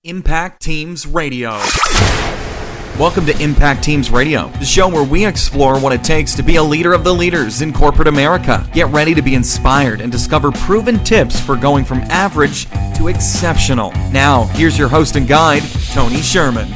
Impact Teams Radio. Welcome to Impact Teams Radio, the show where we explore what it takes to be a leader of the leaders in corporate America. Get ready to be inspired and discover proven tips for going from average to exceptional. Now, here's your host and guide, Tony Sherman.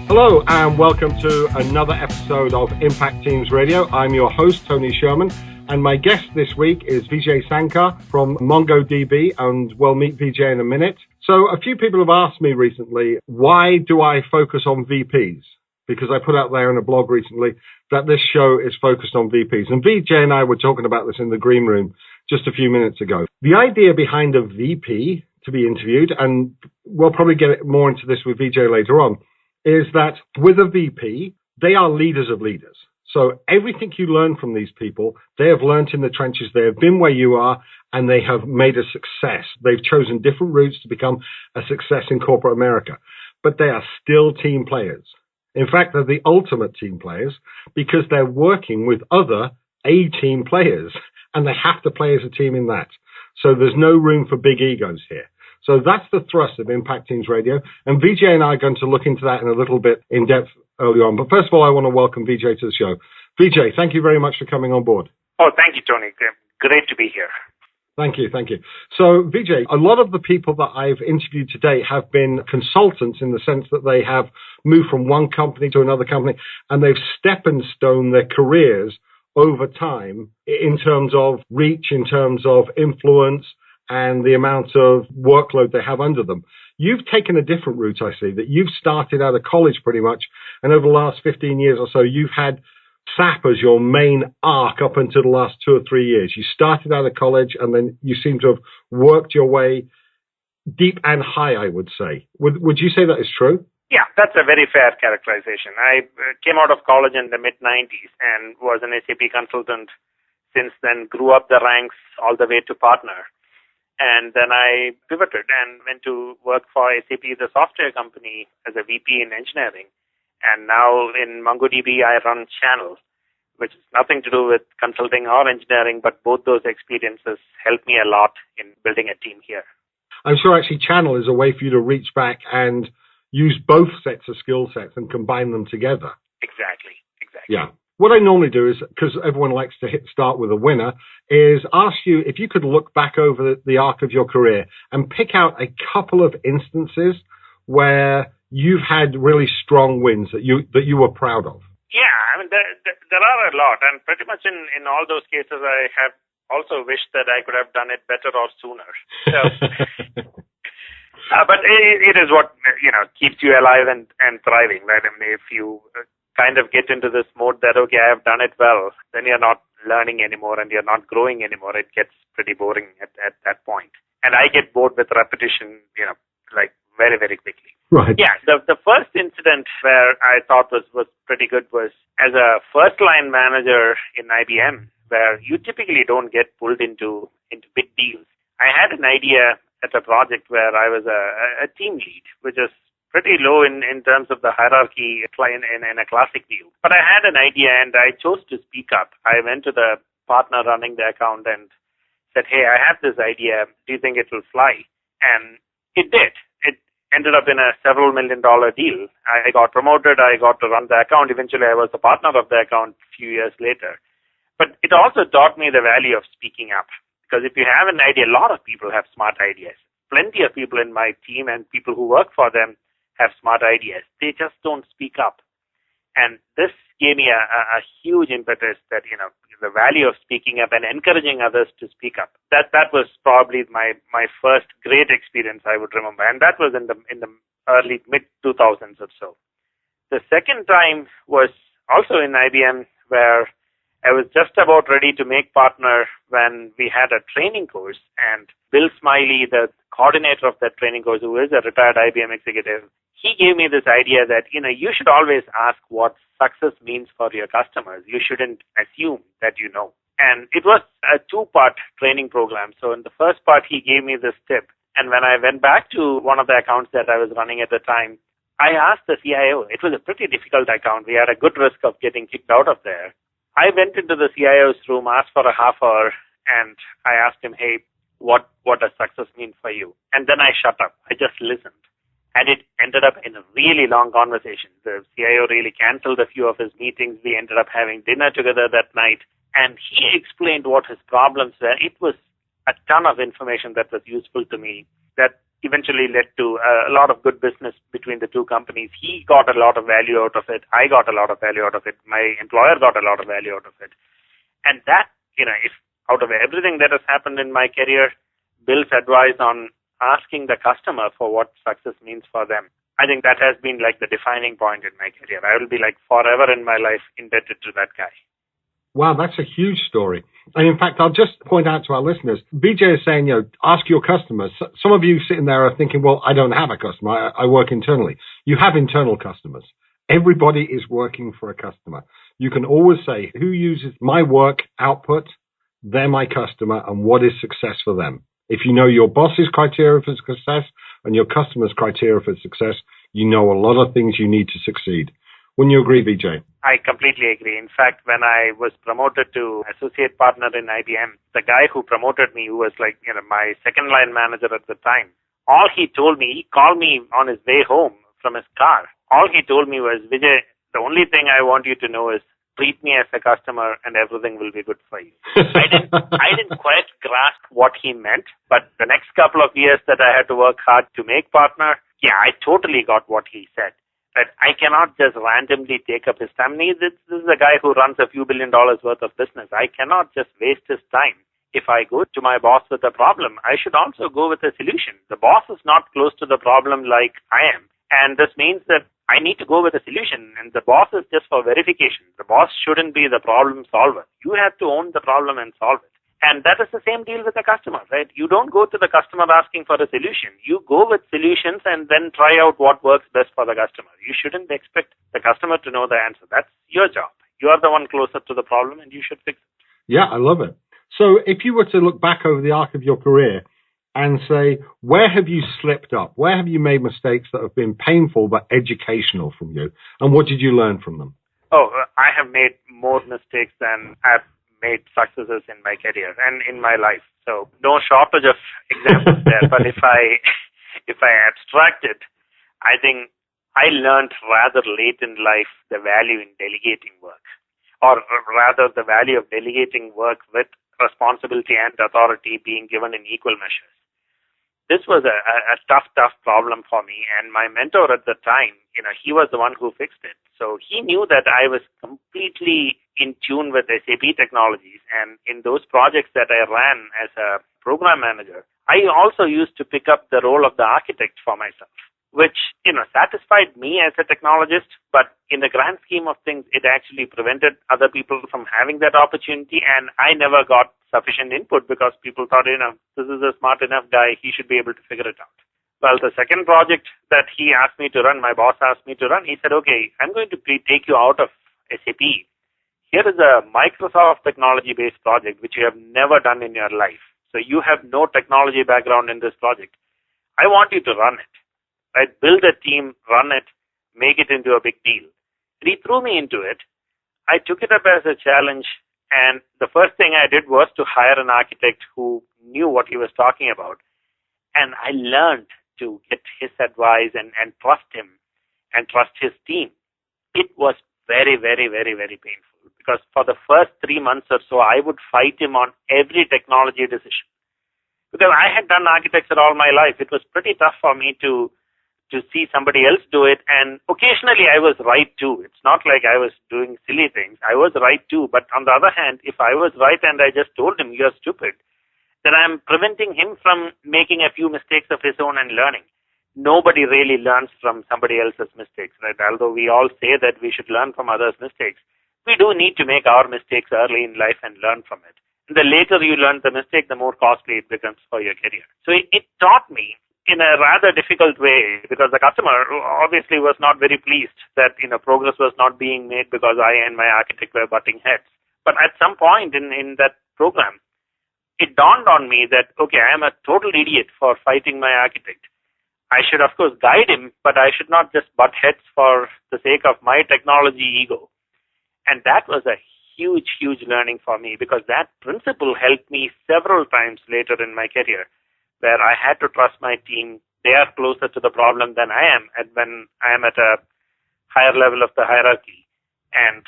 Hello, and welcome to another episode of Impact Teams Radio. I'm your host, Tony Sherman, and my guest this week is Vijayasankar from MongoDB, and we'll meet Vijay in a minute. So a few people have asked me recently, why do I focus on VPs? Because I put out there in a blog recently that this show is focused on VPs. And Vijay and I were talking about this in the green room just a few minutes ago. The idea behind a VP to be interviewed, and we'll probably get more into this with Vijay later on, is that with a VP, they are leaders of leaders. So everything you learn from these people, they have learned in the trenches. They have been where you are, and they have made a success. They've chosen different routes to become a success in corporate America. But they are still team players. In fact, they're the ultimate team players because they're working with other A-team players, and they have to play as a team in that. So there's no room for big egos here. So that's the thrust of Impact Teams Radio. And Vijay and I are going to look into that in a little bit in depth early on. But first of all, I want to welcome Vijay to the show. Vijay, thank you very much for coming on board. Oh, thank you, Tony. Great to be here. Thank you. So, Vijay, a lot of the people that I've interviewed today have been consultants in the sense that they have moved from one company to another company, and they've stepping stoned their careers over time in terms of reach, in terms of influence, and the amount of workload they have under them. You've taken a different route, I see, that you've started out of college pretty much, and over the last 15 years or so, you've had SAP as your main arc up until the last 2 or 3 years. You started out of college, and then you seem to have worked your way deep and high, I would say. Would you say that is true? Yeah, that's a very fair characterization. I came out of college in the mid-90s and was an SAP consultant. Since then, grew up the ranks all the way to partner. And then I pivoted and went to work for SAP, the software company, as a VP in engineering. And now in MongoDB, I run Channel, which is nothing to do with consulting or engineering, but both those experiences helped me a lot in building a team here. I'm sure actually Channel is a way for you to reach back and use both sets of skill sets and combine them together. Exactly. Yeah. What I normally do is, because everyone likes to start with a winner, is ask you if you could look back over the arc of your career and pick out a couple of instances where you've had really strong wins that you were proud of. Yeah, I mean, there are a lot, and pretty much in all those cases, I have also wished that I could have done it better or sooner. So, but it is what keeps you alive and thriving, right? I mean, if you kind of get into this mode that, okay, I have done it well, then you're not learning anymore and you're not growing anymore. It gets pretty boring at that point. And I get bored with repetition, like very, very quickly. Right. Yeah, the first incident where I thought was pretty good was as a first-line manager in IBM, where you typically don't get pulled into big deals. I had an idea at a project where I was a team lead, which is pretty low in terms of the hierarchy in a classic view. But I had an idea and I chose to speak up. I went to the partner running the account and said, hey, I have this idea. Do you think it will fly? And it did. It ended up in a several $1 million deal. I got promoted. I got to run the account. Eventually, I was the partner of the account a few years later. But it also taught me the value of speaking up. Because if you have an idea, a lot of people have smart ideas. Plenty of people in my team and people who work for them have smart ideas. They just don't speak up. And this gave me a huge impetus that, the value of speaking up and encouraging others to speak up. That was probably my first great experience I would remember. And that was in the early mid-2000s or so. The second time was also in IBM, where I was just about ready to make partner when we had a training course, and Bill Smiley, the coordinator of that training course, who is a retired IBM executive, he gave me this idea that, you should always ask what success means for your customers. You shouldn't assume that you know. And it was a 2-part training program. So in the first part, he gave me this tip. And when I went back to one of the accounts that I was running at the time, I asked the CIO. It was a pretty difficult account. We had a good risk of getting kicked out of there. I went into the CIO's room, asked for a half hour, and I asked him, hey, what does success mean for you? And then I shut up. I just listened. And it ended up in a really long conversation. The CIO really canceled a few of his meetings. We ended up having dinner together that night. And he explained what his problems were. It was a ton of information that was useful to me that eventually led to a lot of good business between the two companies. He got a lot of value out of it. I got a lot of value out of it. My employer got a lot of value out of it. And that, if out of everything that has happened in my career, Bill's advice on asking the customer for what success means for them, I think that has been like the defining point in my career. I will be like forever in my life indebted to that guy. Wow, that's a huge story. And in fact, I'll just point out to our listeners, Vijay is saying, ask your customers. Some of you sitting there are thinking, well, I don't have a customer. I work internally. You have internal customers. Everybody is working for a customer. You can always say, who uses my work output? They're my customer, and what is success for them? If you know your boss's criteria for success and your customer's criteria for success, you know a lot of things you need to succeed. Wouldn't you agree, Vijay? I completely agree. In fact, when I was promoted to associate partner in IBM, the guy who promoted me, who was like, my second line manager at the time, all he told me, he called me on his way home from his car. All he told me was, Vijay, the only thing I want you to know is treat me as a customer and everything will be good for you. I didn't quite grasp what he meant, but the next couple of years that I had to work hard to make partner, I totally got what he said. That I cannot just randomly take up his time. This is a guy who runs a few $1 billion worth of business. I cannot just waste his time. If I go to my boss with a problem, I should also go with a solution. The boss is not close to the problem like I am. And this means that I need to go with a solution, and the boss is just for verification. The boss shouldn't be the problem solver. You have to own the problem and solve it. And that is the same deal with the customer, right? You don't go to the customer asking for a solution. You go with solutions and then try out what works best for the customer. You shouldn't expect the customer to know the answer. That's your job. You are the one closer to the problem, and you should fix it. Yeah, I love it. So if you were to look back over the arc of your career and say, where have you slipped up? Where have you made mistakes that have been painful but educational from you? And what did you learn from them? Oh, I have made more mistakes than I've made successes in my career and in my life. So no shortage of examples there. But if I abstract it, I think I learned rather late in life the value in delegating work, or rather the value of delegating work with responsibility and authority being given in equal measures. This was a tough problem for me, and my mentor at the time, he was the one who fixed it. So he knew that I was completely in tune with SAP technologies, and in those projects that I ran as a program manager, I also used to pick up the role of the architect for myself, which, satisfied me as a technologist, but in the grand scheme of things, it actually prevented other people from having that opportunity, and I never got sufficient input because people thought, this is a smart enough guy, he should be able to figure it out. Well, the second project that he asked me to run, my boss asked me to run, he said, okay, I'm going to take you out of SAP. Here is a Microsoft technology-based project which you have never done in your life. So you have no technology background in this project. I want you to run it. Right? Build a team, run it, make it into a big deal. And he threw me into it. I took it up as a challenge, and the first thing I did was to hire an architect who knew what he was talking about. And I learned to get his advice and trust him and trust his team. It was very, very, very, very painful because for the first 3 months or so, I would fight him on every technology decision. Because I had done architecture all my life. It was pretty tough for me to see somebody else do it, and occasionally I was right too. It's not like I was doing silly things. I was right too, but on the other hand, if I was right and I just told him, you're stupid, then I'm preventing him from making a few mistakes of his own and learning. Nobody really learns from somebody else's mistakes, right? Although we all say that we should learn from others' mistakes, we do need to make our mistakes early in life and learn from it. And the later you learn the mistake, the more costly it becomes for your career. So it taught me in a rather difficult way, because the customer obviously was not very pleased that progress was not being made because I and my architect were butting heads. But at some point in that program, it dawned on me that, okay, I am a total idiot for fighting my architect. I should, of course, guide him, but I should not just butt heads for the sake of my technology ego. And that was a huge, huge learning for me, because that principle helped me several times later in my career, where I had to trust my team they are closer to the problem than I am when I am at a higher level of the hierarchy. And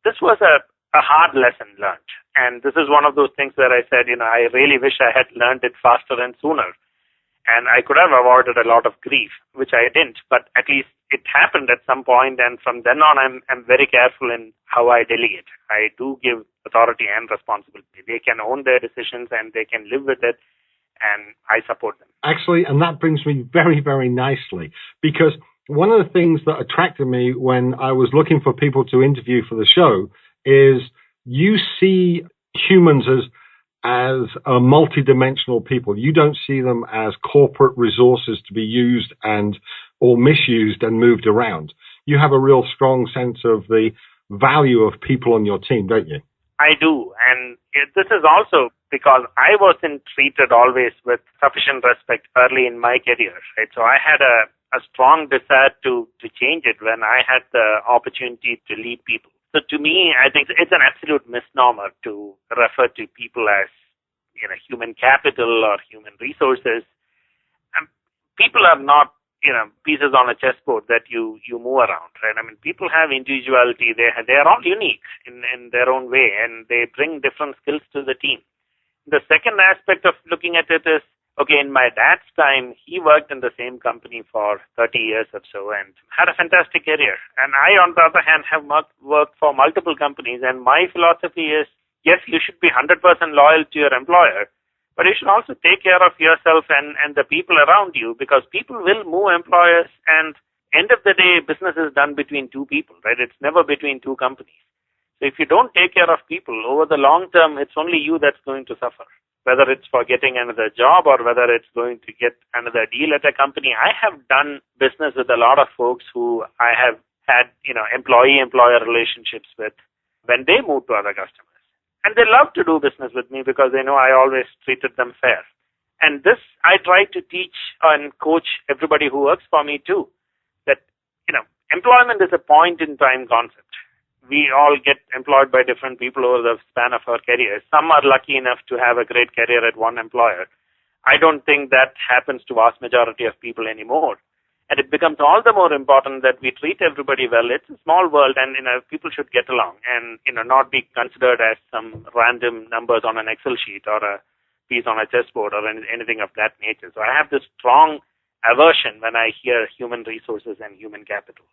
this was a hard lesson learned. And this is one of those things where I said, I really wish I had learned it faster and sooner. And I could have avoided a lot of grief, which I didn't, but at least it happened at some point, and from then on, I'm very careful in how I delegate. I do give authority and responsibility. They can own their decisions and they can live with it, and I support them. Actually, and that brings me very, very nicely, because one of the things that attracted me when I was looking for people to interview for the show is you see humans as a multidimensional people. You don't see them as corporate resources to be used or misused and moved around. You have a real strong sense of the value of people on your team, don't you? I do. And this is also because I wasn't treated always with sufficient respect early in my career, right? So I had a strong desire to change it when I had the opportunity to lead people. So to me, I think it's an absolute misnomer to refer to people as, human capital or human resources. People are not, pieces on a chessboard that you move around, right? I mean, people have individuality. They are all unique in their own way, and they bring different skills to the team. The second aspect of looking at it is, okay, in my dad's time, he worked in the same company for 30 years or so and had a fantastic career. And I, on the other hand, have worked for multiple companies. And my philosophy is, yes, you should be 100% loyal to your employer, but you should also take care of yourself and the people around you, because people will move employers, and end of the day, business is done between two people, right? It's never between two companies. So if you don't take care of people, over the long term, it's only you that's going to suffer. Whether it's for getting another job or whether it's going to get another deal at a company. I have done business with a lot of folks who I have had, employee-employer relationships with when they move to other customers. And they love to do business with me because they know I always treated them fair. And this I try to teach and coach everybody who works for me too, that, employment is a point-in-time concept. We all get employed by different people over the span of our careers. Some are lucky enough to have a great career at one employer. I don't think that happens to vast majority of people anymore. And it becomes all the more important that we treat everybody well. It's a small world, and people should get along and not be considered as some random numbers on an Excel sheet or a piece on a chessboard or anything of that nature. So I have this strong aversion when I hear human resources and human capital.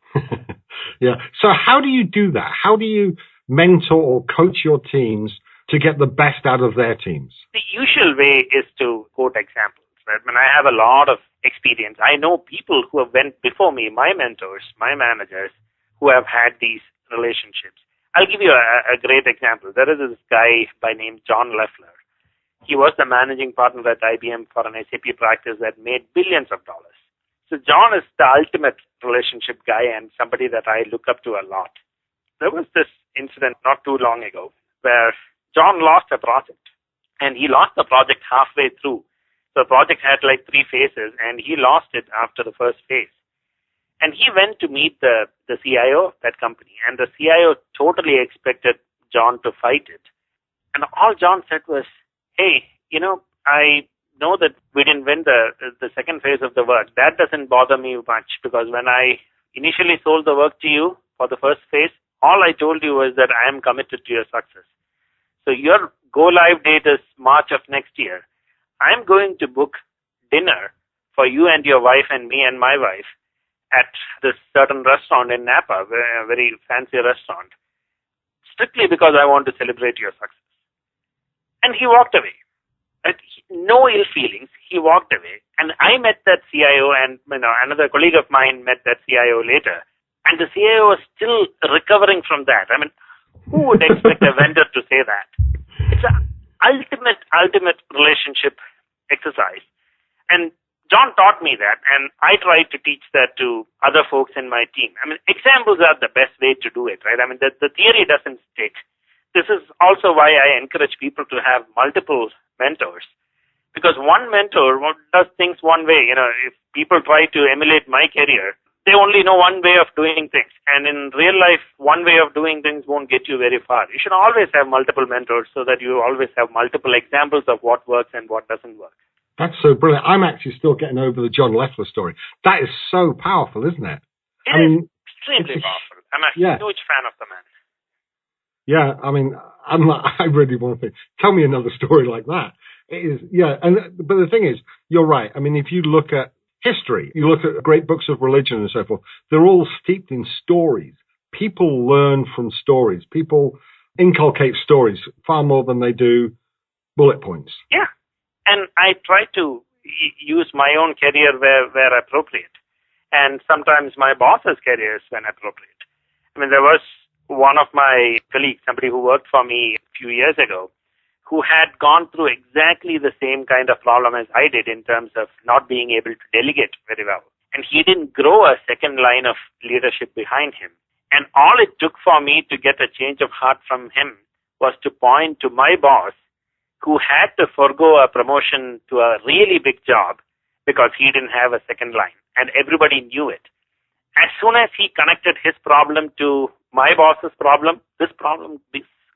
Yeah. So how do you do that? How do you mentor or coach your teams to get the best out of their teams? The usual way is to quote examples, right? When I have a lot of experience, I know people who have went before me, my mentors, my managers, who have had these relationships. I'll give you a great example. There is this guy by name John Leffler. He was the managing partner at IBM for an SAP practice that made billions of dollars. So John is the ultimate relationship guy and somebody that I look up to a lot. There was this incident not too long ago where John lost a project, and he lost the project halfway through. So the project had like 3 phases, and he lost it after the first phase. And he went to meet the CIO of that company, and the CIO totally expected John to fight it. And all John said was, hey, I know that we didn't win the second phase of the work. That doesn't bother me much, because when I initially sold the work to you for the first phase, all I told you was that I am committed to your success. So your go-live date is March of next year. I'm going to book dinner for you and your wife and me and my wife at this certain restaurant in Napa, a very fancy restaurant, strictly because I want to celebrate your success. And he walked away. No ill feelings. He walked away. And I met that CIO, and another colleague of mine met that CIO later. And the CIO was still recovering from that. I mean, who would expect a vendor to say that? It's an ultimate relationship exercise. And John taught me that, and I try to teach that to other folks in my team. I mean, examples are the best way to do it, right? I mean, the theory doesn't stick. This is also why I encourage people to have multiple mentors. Because one mentor does things one way. If people try to emulate my career, they only know one way of doing things. And in real life, one way of doing things won't get you very far. You should always have multiple mentors so that you always have multiple examples of what works and what doesn't work. That's so brilliant. I'm actually still getting over the John Leffler story. That is so powerful, isn't it? It is extremely powerful. I'm a huge fan of the man. Yeah, I mean, I really want to tell me another story like that. It is, but the thing is, you're right. I mean, if you look at history, you look at great books of religion and so forth, they're all steeped in stories. People learn from stories. People inculcate stories far more than they do bullet points. Yeah, and I try to use my own career where appropriate, and sometimes my boss's careers when appropriate. I mean, there was one of my colleagues, somebody who worked for me a few years ago, who had gone through exactly the same kind of problem as I did in terms of not being able to delegate very well. And he didn't grow a second line of leadership behind him. And all it took for me to get a change of heart from him was to point to my boss, who had to forgo a promotion to a really big job because he didn't have a second line. And everybody knew it. As soon as he connected his problem to my boss's problem, this problem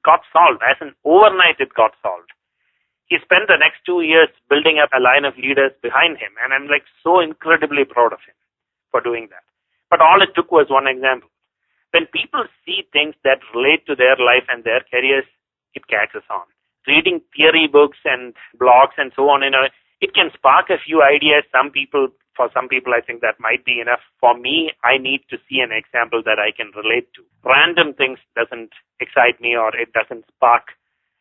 got solved. As in overnight, it got solved. He spent the next 2 years building up a line of leaders behind him, and I'm so incredibly proud of him for doing that. But all it took was one example. When people see things that relate to their life and their careers, it catches on. Reading theory books and blogs and so on, it can spark a few ideas. For some people, I think that might be enough. For me, I need to see an example that I can relate to. Random things doesn't excite me, or it doesn't spark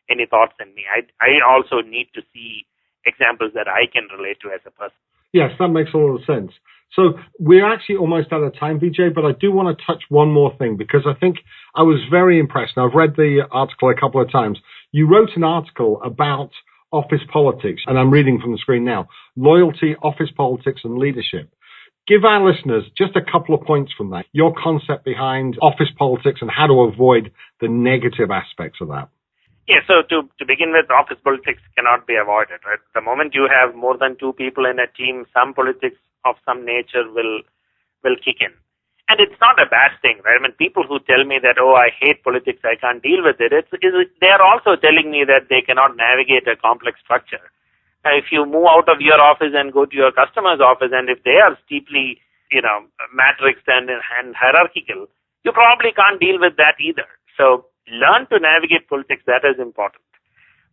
any thoughts in me. I also need to see examples that I can relate to as a person. Yes, that makes a lot of sense. So we're actually almost out of time, Vijay, but I do want to touch one more thing, because I think I was very impressed. Now, I've read the article a couple of times. You wrote an article about office politics, and I'm reading from the screen now, loyalty, office politics, and leadership. Give our listeners just a couple of points from that, your concept behind office politics and how to avoid the negative aspects of that. Yeah, so to begin with, office politics cannot be avoided, right? The moment you have more than two people in a team, some politics of some nature will kick in. And it's not a bad thing, right? I mean, people who tell me that, I hate politics, I can't deal with it, they're also telling me that they cannot navigate a complex structure. Now, if you move out of your office and go to your customer's office, and if they are steeply, matrixed and hierarchical, you probably can't deal with that either. So learn to navigate politics, that is important.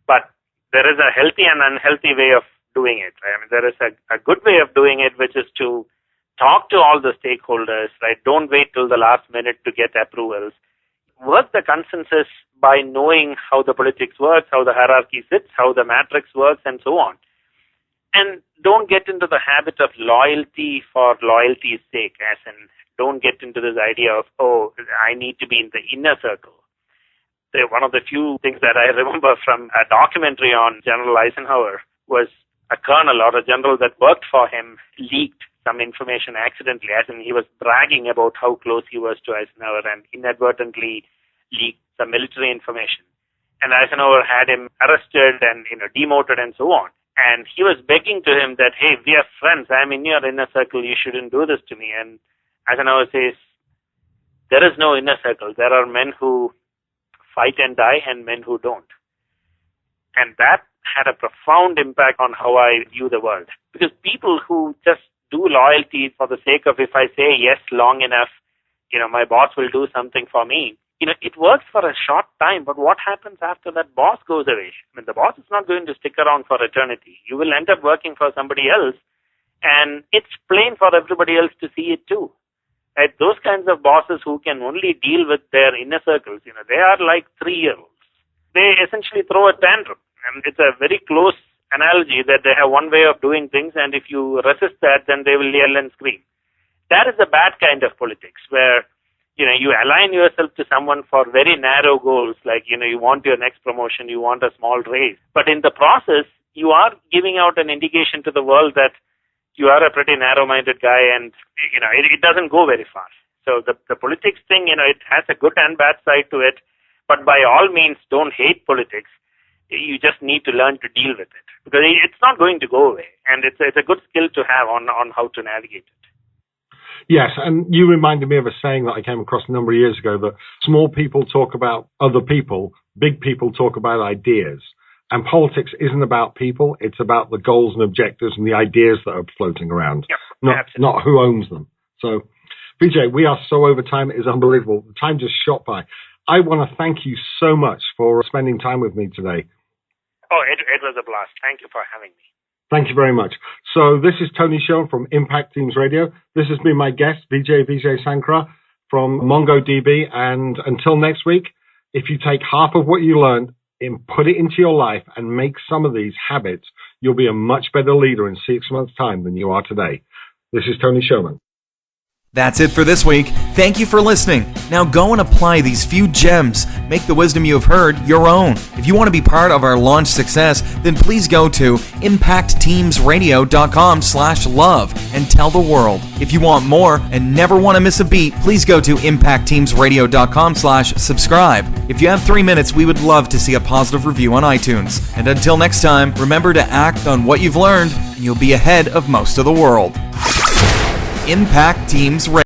But there is a healthy and unhealthy way of doing it, right? I mean, there is a good way of doing it, which is to talk to all the stakeholders, right? Don't wait till the last minute to get approvals. Work the consensus by knowing how the politics works, how the hierarchy sits, how the matrix works, and so on. And don't get into the habit of loyalty for loyalty's sake, as in don't get into this idea of, I need to be in the inner circle. One of the few things that I remember from a documentary on General Eisenhower was a colonel or a general that worked for him leaked some information accidentally, as in he was bragging about how close he was to Eisenhower and inadvertently leaked some military information. And Eisenhower had him arrested and demoted and so on. And he was begging to him that, hey, we are friends. I'm in your inner circle. You shouldn't do this to me. And Eisenhower says, there is no inner circle. There are men who fight and die and men who don't. And that had a profound impact on how I view the world. Because people who just do loyalty for the sake of, if I say yes long enough, my boss will do something for me. It works for a short time, but what happens after that boss goes away? I mean, the boss is not going to stick around for eternity. You will end up working for somebody else, and it's plain for everybody else to see it too. Right? Those kinds of bosses who can only deal with their inner circles, they are like 3-year-olds. They essentially throw a tantrum. And it's a very close analogy that they have one way of doing things, and if you resist that, then they will yell and scream. That is a bad kind of politics, where you align yourself to someone for very narrow goals, like you want your next promotion, you want a small raise, but in the process you are giving out an indication to the world that you are a pretty narrow-minded guy, and it doesn't go very far. So the politics thing, it has a good and bad side to it, but by all means don't hate politics. You just need to learn to deal with it, because it's not going to go away, and it's a good skill to have on how to navigate it. Yes, and you reminded me of a saying that I came across a number of years ago, that small people talk about other people, big people talk about ideas. And politics isn't about people. It's about the goals and objectives and the ideas that are floating around, not who owns them. So, Vijay, we are so over time. It is unbelievable. The time just shot by. I want to thank you so much for spending time with me today. Oh, it was a blast. Thank you for having me. Thank you very much. So this is Tony Sherman from Impact Teams Radio. This has been my guest, Vijayasankar from MongoDB. And until next week, if you take half of what you learned and put it into your life and make some of these habits, you'll be a much better leader in 6 months' time than you are today. This is Tony Sherman. That's it for this week. Thank you for listening. Now go and apply these few gems. Make the wisdom you have heard your own. If you want to be part of our launch success, then please go to impactteamsradio.com/love and tell the world. If you want more and never want to miss a beat, please go to impactteamsradio.com/subscribe. If you have 3 minutes, we would love to see a positive review on iTunes. And until next time, remember to act on what you've learned, and you'll be ahead of most of the world. Impact Teams Radio.